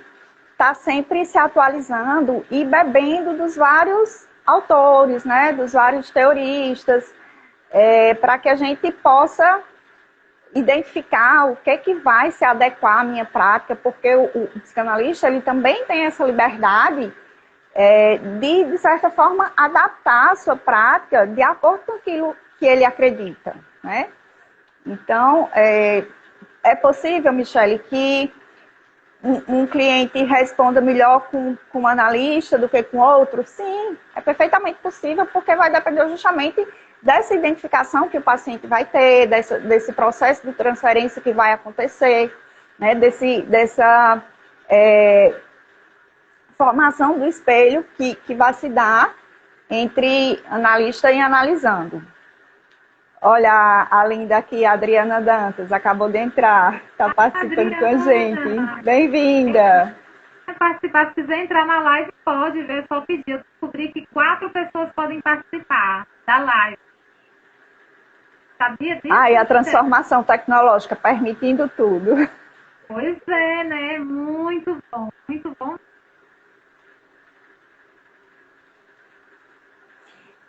estar sempre se atualizando e bebendo dos vários autores, né, dos vários teoristas, para que a gente possa identificar o que vai se adequar à minha prática, porque o psicanalista ele também tem essa liberdade de certa forma, adaptar a sua prática de acordo com aquilo que ele acredita, né? Então, é possível, Michele, que um cliente responda melhor com um analista do que com outro? Sim, é perfeitamente possível, porque vai depender justamente dessa identificação que o paciente vai ter, desse processo de transferência que vai acontecer, né? Dessa formação do espelho que vai se dar entre analista e analisando. Olha, a linda aqui, a Adriana Dantas, acabou de entrar, está participando com a gente. Bem-vinda! Se participar, se quiser entrar na live, pode ver, só pedir. Eu descobri que 4 pessoas podem participar da live. Sabia disso? E a transformação tecnológica permitindo tudo. Pois é, né? Muito bom, muito bom.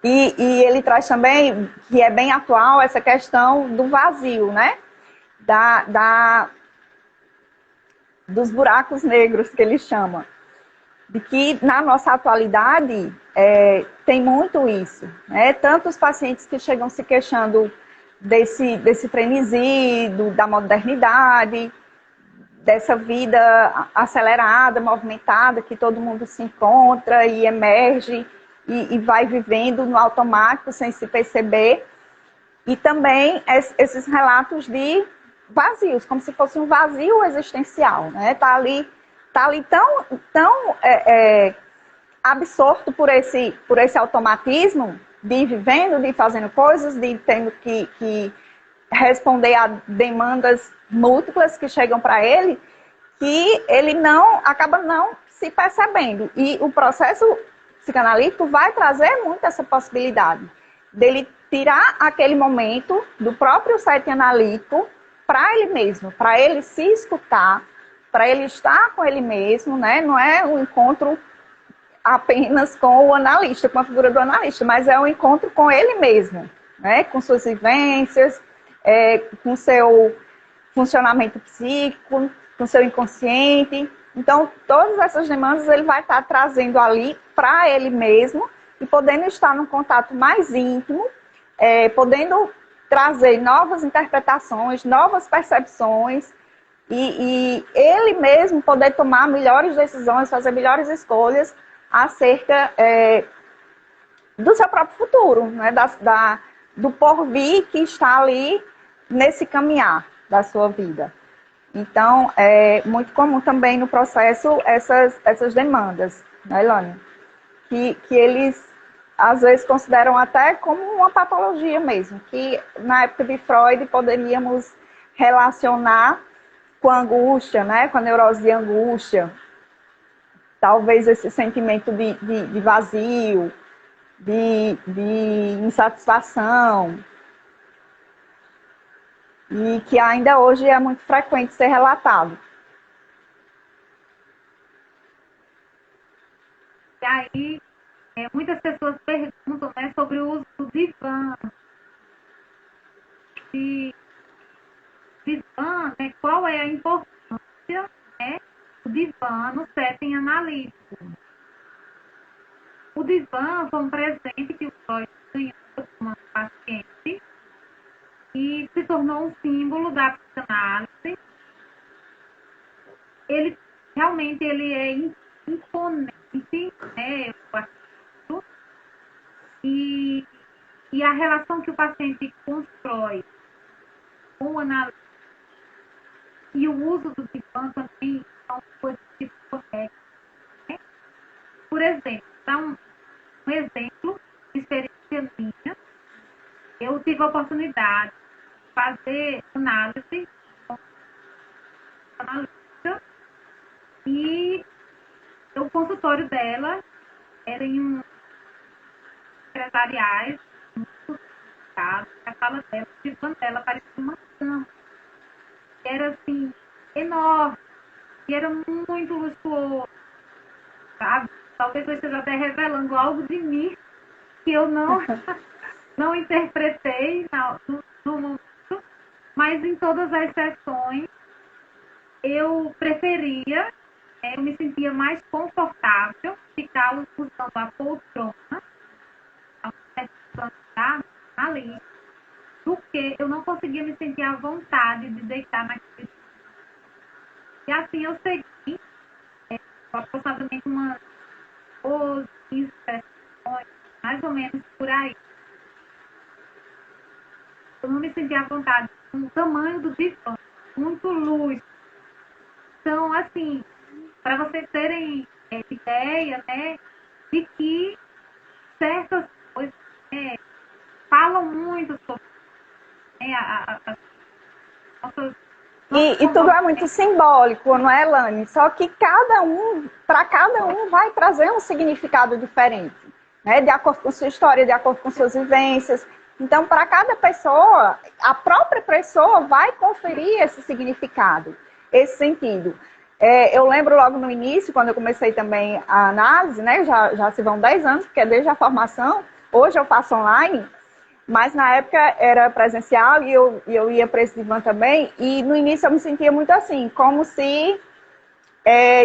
E ele traz também, que é bem atual, essa questão do vazio, né? Dos buracos negros, que ele chama. De que na nossa atualidade tem muito isso, né? Tanto os pacientes que chegam se queixando desse frenesi, da modernidade, dessa vida acelerada, movimentada, que todo mundo se encontra e emerge e vai vivendo no automático sem se perceber. E também esses relatos de vazios, como se fosse um vazio existencial, né? Tá ali tão absorto por esse automatismo de ir vivendo, de ir fazendo coisas, de tendo que responder a demandas múltiplas que chegam para ele, que ele acaba não se percebendo. E o processo psicanalítico vai trazer muito essa possibilidade dele tirar aquele momento do próprio setting analítico para ele mesmo, para ele se escutar, para ele estar com ele mesmo, né? Não é um encontro apenas com o analista, com a figura do analista, mas é um encontro com ele mesmo, né? Com suas vivências, com seu funcionamento psíquico, com seu inconsciente. Então, todas essas demandas ele vai estar trazendo ali para ele mesmo e podendo estar num contato mais íntimo, podendo trazer novas interpretações, novas percepções e ele mesmo poder tomar melhores decisões, fazer melhores escolhas acerca do seu próprio futuro, né? Do porvir que está ali nesse caminhar da sua vida. Então, é muito comum também no processo essas demandas, né, Elane? Que eles, às vezes, consideram até como uma patologia mesmo, que na época de Freud poderíamos relacionar com a angústia, né, com a neurose de angústia, talvez esse sentimento de vazio, de insatisfação, e que ainda hoje é muito frequente ser relatado. E aí, muitas pessoas perguntam, né, sobre o uso do divã. Divã, né, qual é a importância, né, do divã no setting analítico? O divã foi um presente que o Freud ganhou de uma paciente e se tornou um símbolo da psicanálise. Ele realmente é imponente, né, eu acho, e a relação que o paciente constrói com o analista e o uso do divã também são coisas que se conectam, né? Por exemplo, dá um exemplo de experiência minha. Eu tive a oportunidade de fazer análise com analista e o consultório dela era em um empresariais, muito complicado. A sala dela, o divã dela parecia uma cama. Era assim, enorme, e era muito luxuoso, sabe? Talvez eu esteja até revelando algo de mim que eu não interpretei no momento, mas em todas as sessões eu preferia, eu me sentia mais confortável ficar usando a poltrona, ali, do que eu não conseguia me sentir à vontade de deitar naquele. E assim eu segui aproximadamente umas 12, 15 sessões, mais ou menos por aí. Eu não me sentia à vontade com o tamanho do divã, muito luz. Então, assim, para vocês terem ideia, né, de que certas coisas falam muito sobre as nossas. E tudo é muito simbólico, não é, Elane? Só que para cada um vai trazer um significado diferente, né? De acordo com sua história, de acordo com suas vivências. Então, para cada pessoa, a própria pessoa vai conferir esse significado, esse sentido. Eu lembro logo no início, quando eu comecei também a análise, né? Já se vão 10 anos, porque é desde a formação, Hoje eu faço online, mas na época era presencial e eu ia para esse divã também. E no início eu me sentia muito assim, como se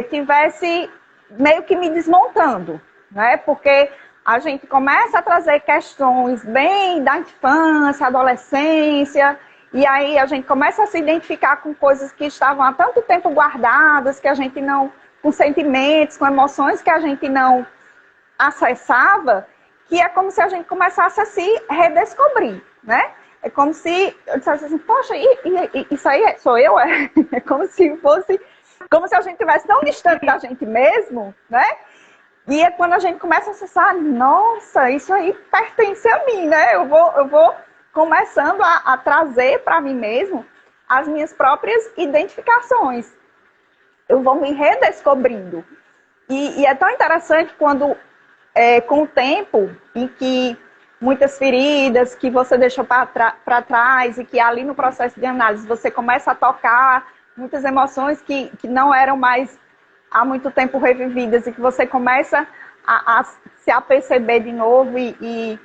tivesse meio que me desmontando, né? Porque a gente começa a trazer questões bem da infância, adolescência, e aí a gente começa a se identificar com coisas que estavam há tanto tempo guardadas, que a gente não, com sentimentos, com emoções que a gente não acessava, que é como se a gente começasse a se redescobrir, né? É como se eu dissesse assim, poxa, isso aí sou eu? É como se fosse, como se a gente estivesse tão distante da gente mesmo, né? E é quando a gente começa a acessar, nossa, isso aí pertence a mim, né? Eu vou começando a trazer para mim mesmo as minhas próprias identificações. Eu vou me redescobrindo. E é tão interessante quando, com o tempo, em que muitas feridas que você deixou para trás e que ali no processo de análise você começa a tocar muitas emoções que não eram mais há muito tempo revividas e que você começa a se aperceber de novo e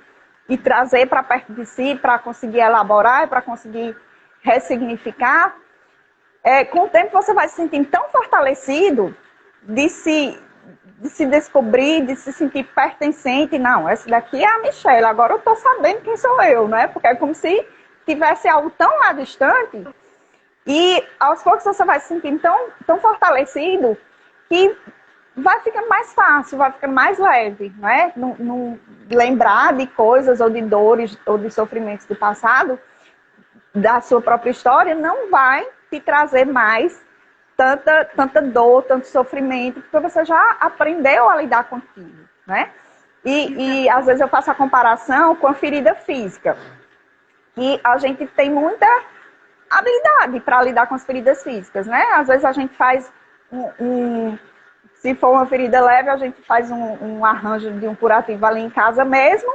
trazer para perto de si para conseguir elaborar, para conseguir ressignificar, com o tempo você vai se sentindo tão fortalecido de se descobrir, de se sentir pertencente. Não, essa daqui é a Michelle, agora eu estou sabendo quem sou eu, né? Porque é como se tivesse algo tão lá distante e aos poucos você vai se sentindo tão fortalecido que vai ficando mais fácil, vai ficando mais leve, né? Não lembrar de coisas ou de dores ou de sofrimentos do passado, da sua própria história, não vai te trazer mais tanta dor, tanto sofrimento, porque você já aprendeu a lidar contigo, né? E às vezes eu faço a comparação com a ferida física, que a gente tem muita habilidade para lidar com as feridas físicas, né? Às vezes a gente faz se for uma ferida leve, a gente faz um arranjo de um curativo ali em casa mesmo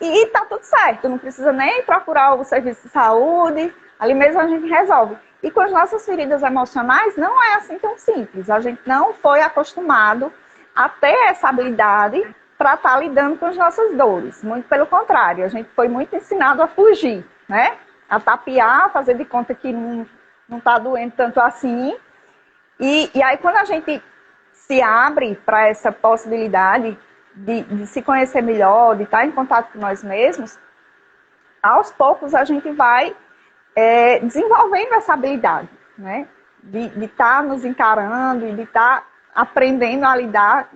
e tá tudo certo, não precisa nem procurar o serviço de saúde, ali mesmo a gente resolve. E com as nossas feridas emocionais não é assim tão simples, a gente não foi acostumado a ter essa habilidade para estar lidando com as nossas dores, muito pelo contrário, a gente foi muito ensinado a fugir, né? A tapear, fazer de conta que não tá doendo tanto assim. E aí quando a gente se abre para essa possibilidade de se conhecer melhor, de estar em contato com nós mesmos, aos poucos a gente vai desenvolvendo essa habilidade, né? De estar nos encarando e de estar aprendendo a lidar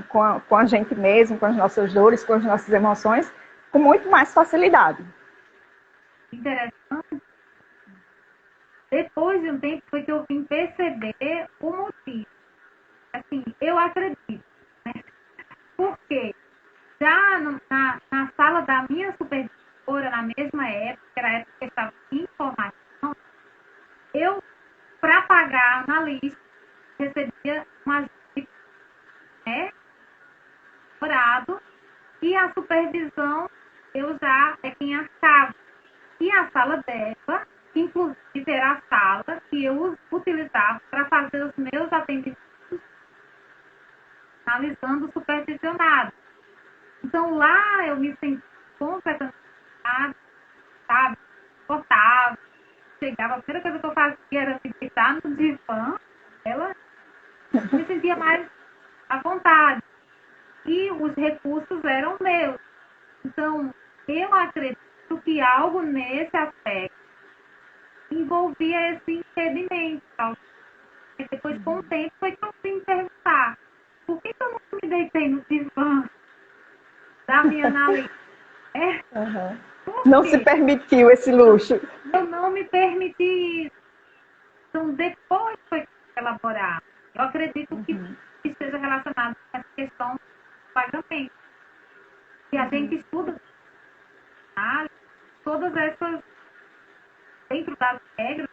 com a gente mesmo, com as nossas dores, com as nossas emoções, com muito mais facilidade. Interessante. Depois de um tempo foi que eu vim perceber o motivo. Assim, eu acredito, né? Porque já na sala da minha supervisora, na mesma época, que era a época que eu estava em formação, eu, para pagar a analista, recebia uma ajuda, né, morado, e a supervisão eu já é quem achava. E a sala dela, inclusive, era a sala que eu utilizava para fazer os meus atendimentos analisando supervisionado. Então lá eu me senti completamente, sabe, confortável. Chegava, a primeira coisa que eu fazia era me deitar no divã, ela me sentia mais à vontade. E os recursos eram meus. Então, eu acredito que algo nesse aspecto envolvia esse impedimento. E depois, com o tempo, foi que eu vim perguntar: por que eu não me deitei no divã da minha analista? Uhum. Não se permitiu esse luxo. Eu não me permiti isso. Então, depois foi elaborar. Eu acredito que esteja relacionado com essa questão do pagamento. E a gente estuda todas essas, dentro das regras,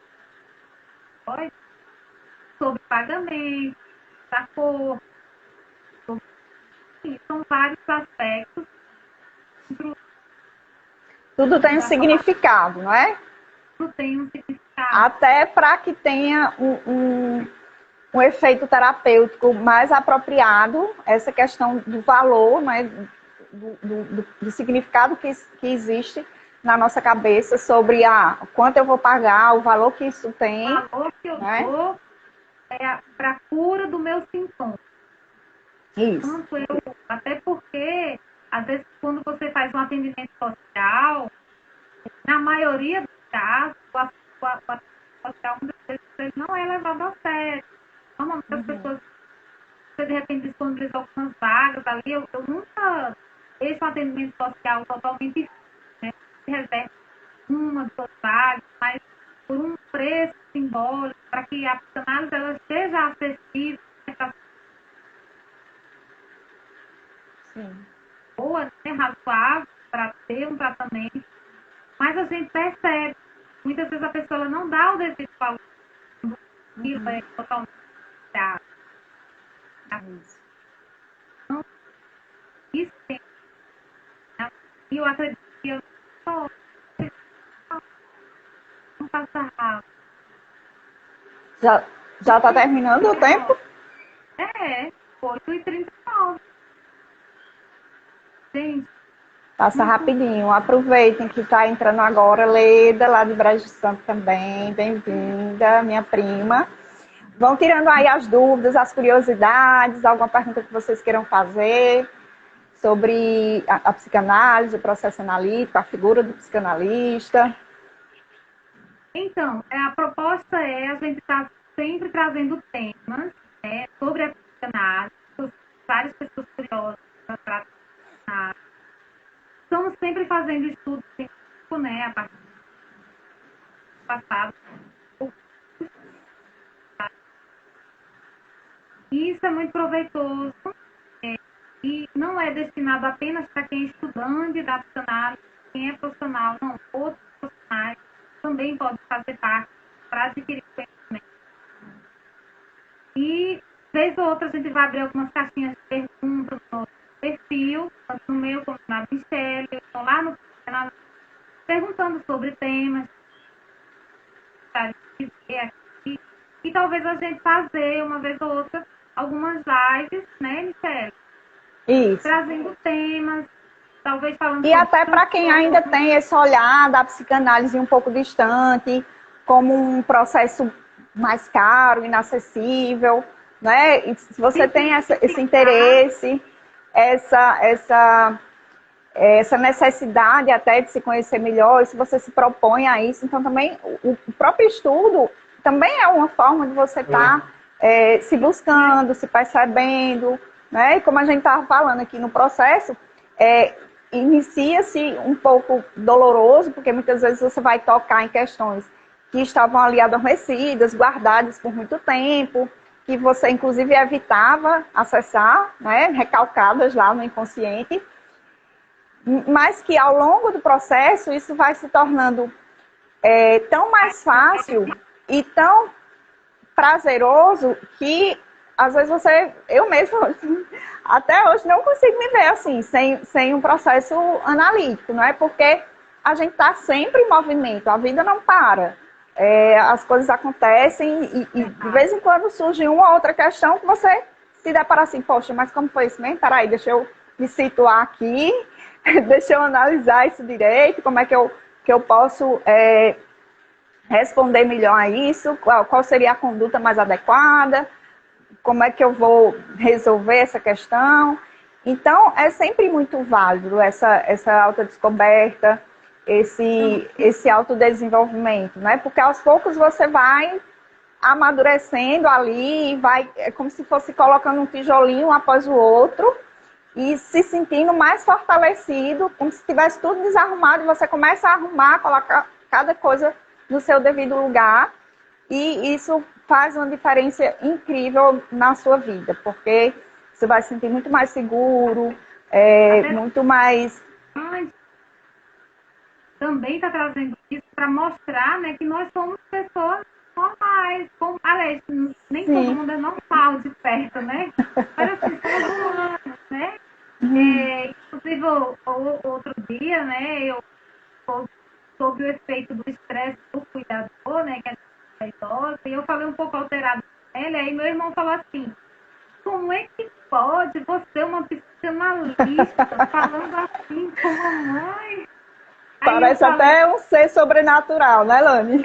sobre pagamento, da cor, são vários aspectos. Tudo tem um significado, não é? Tudo tem um significado. Até para que tenha um efeito terapêutico mais apropriado, essa questão do valor, né, do significado que existe na nossa cabeça sobre quanto eu vou pagar, o valor que isso tem. O valor que eu dou é para a cura do meu sintoma. Isso. Até porque, às vezes, quando você faz um atendimento social, na maioria dos casos, o atendimento social muitas vezes não é levado a sério. Normalmente as pessoas, você de repente disponibiliza algumas vagas ali, eu nunca deixo um atendimento social totalmente, né, reserva uma, duas vagas, mas por um preço simbólico, para que a psicanálise ela seja acessível, né, Sim. boa, né, razoável para ter um tratamento, mas a gente percebe, muitas vezes a pessoa ela não dá o devido valor, aquilo é totalmente errado. Então, isso tem, né? E eu acredito que eu não passa rápido. Já está terminando o tempo? É, 8h39. Gente. Passa rapidinho. Aproveitem que está entrando agora Leda, lá de Brejo Santo também. Bem-vinda, minha prima. Vão tirando aí as dúvidas, as curiosidades, alguma pergunta que vocês queiram fazer sobre a psicanálise, o processo analítico, a figura do psicanalista. Então, a proposta é a gente estar sempre trazendo temas, né, sobre a psicanálise, várias pessoas curiosas para tratar a psicanálise. Estamos sempre fazendo estudos científicos, né, a partir do passado. E isso é muito proveitoso, e não é destinado apenas para quem é estudante da psicanálise, quem é profissional, não, outros profissionais também podem fazer parte para adquirir conhecimento. E, vez ou outra, a gente vai abrir algumas caixinhas de perguntas no nosso perfil, tanto no meu como na Michelle, estão lá no canal, perguntando sobre temas, aqui, e talvez a gente fazer, uma vez ou outra, algumas lives, né, Michelle? Isso. Trazendo temas, talvez falando e até para quem ainda tem esse olhar da psicanálise um pouco distante, como um processo mais caro, inacessível, né? E se você tem esse interesse, essa necessidade até de se conhecer melhor, e se você se propõe a isso, então também o próprio estudo também é uma forma de você estar se buscando, se percebendo, né? E como a gente estava falando aqui no processo, inicia-se um pouco doloroso, porque muitas vezes você vai tocar em questões que estavam ali adormecidas, guardadas por muito tempo, que você inclusive evitava acessar, né? Recalcadas lá no inconsciente, mas que ao longo do processo isso vai se tornando tão mais fácil e tão prazeroso que às vezes eu mesmo até hoje não consigo me ver assim, sem um processo analítico, não é? Porque a gente está sempre em movimento, a vida não para. As coisas acontecem e de vez em quando surge uma ou outra questão que você se depara assim, poxa, mas como foi isso mesmo? Peraí, deixa eu me situar aqui, deixa eu analisar isso direito, como é que eu posso responder melhor a isso, qual seria a conduta mais adequada, como é que eu vou resolver essa questão. Então, é sempre muito válido essa autodescoberta, esse autodesenvolvimento, né? Porque aos poucos você vai amadurecendo ali, é como se fosse colocando um tijolinho após o outro e se sentindo mais fortalecido, como se tivesse tudo desarrumado e você começa a arrumar, colocar cada coisa no seu devido lugar, e isso faz uma diferença incrível na sua vida, porque você vai se sentir muito mais seguro, muito mais... Também está trazendo isso para mostrar, né, que nós somos pessoas normais, aliás, nem Sim. todo mundo é normal de perto, né? Mas assim, somos humanos, né? Inclusive, outro dia, né, eu sobre o efeito do estresse do cuidador, né, que é idosa, e eu falei um pouco alterado com ele, aí meu irmão falou assim, como é que pode Nossa, e você é uma psicanalista, falando assim com a mãe. Parece até um ser sobrenatural, né, Lani?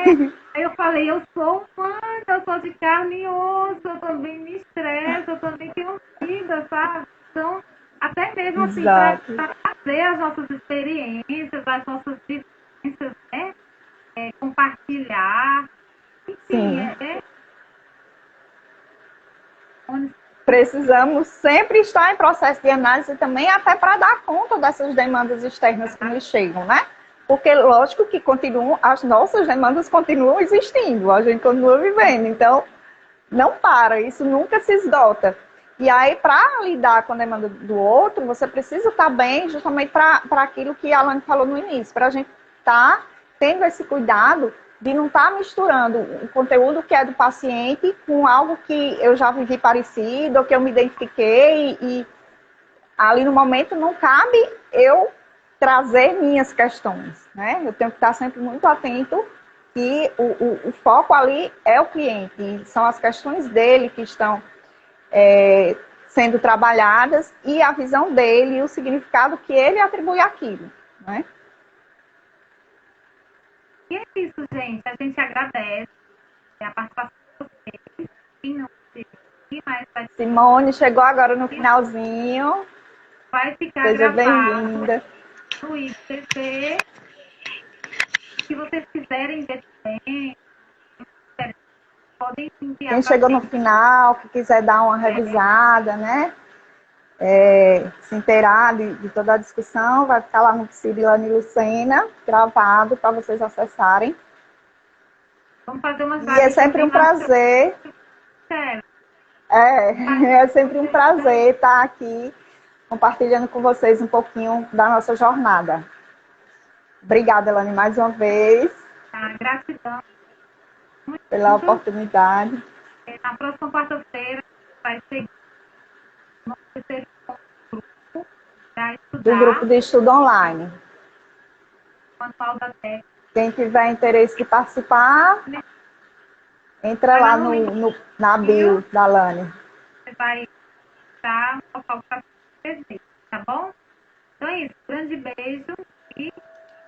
Aí eu falei, eu sou humana, eu sou de carne e osso, eu também me estresso, eu também tenho vida, sabe? Então, até mesmo assim, para trazer as nossas experiências, as nossas vivências, né? Compartilhar. Enfim, precisamos sempre estar em processo de análise também, até para dar conta dessas demandas externas que nos chegam, né? Porque, lógico que as nossas demandas continuam existindo, a gente continua vivendo, então não para, isso nunca se esgota. E aí, para lidar com a demanda do outro, você precisa estar bem justamente para aquilo que a Alane falou no início, para a gente estar tendo esse cuidado de não estar misturando o conteúdo que é do paciente com algo que eu já vivi parecido, ou que eu me identifiquei, e ali no momento não cabe eu trazer minhas questões, né? Eu tenho que estar sempre muito atento que o foco ali é o cliente, são as questões dele que estão sendo trabalhadas e a visão dele e o significado que ele atribui àquilo, né? E é isso, gente. A gente agradece a participação de vocês. Simone chegou agora no finalzinho. Vai ficar Seja gravado bem-vinda no IGTV. Se vocês quiserem ver também, podem enviar. Quem chegou no final, que quiser dar uma revisada, né? Se inteirar de toda a discussão, vai ficar lá no Cirilane Lucena, gravado para vocês acessarem. Vamos fazer umas E é sempre um prazer. É sempre um prazer estar aqui compartilhando com vocês um pouquinho da nossa jornada. Obrigada, Elane, mais uma vez. Gratidão. Pela oportunidade. Na próxima quarta-feira vai ser do grupo de estudo online. Quem tiver interesse de participar, entra lá na bio da Lani. Você vai estar no local para presente, tá bom? Então é isso. Grande beijo e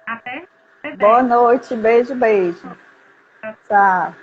até breve. Boa noite. Beijo, beijo. Tchau.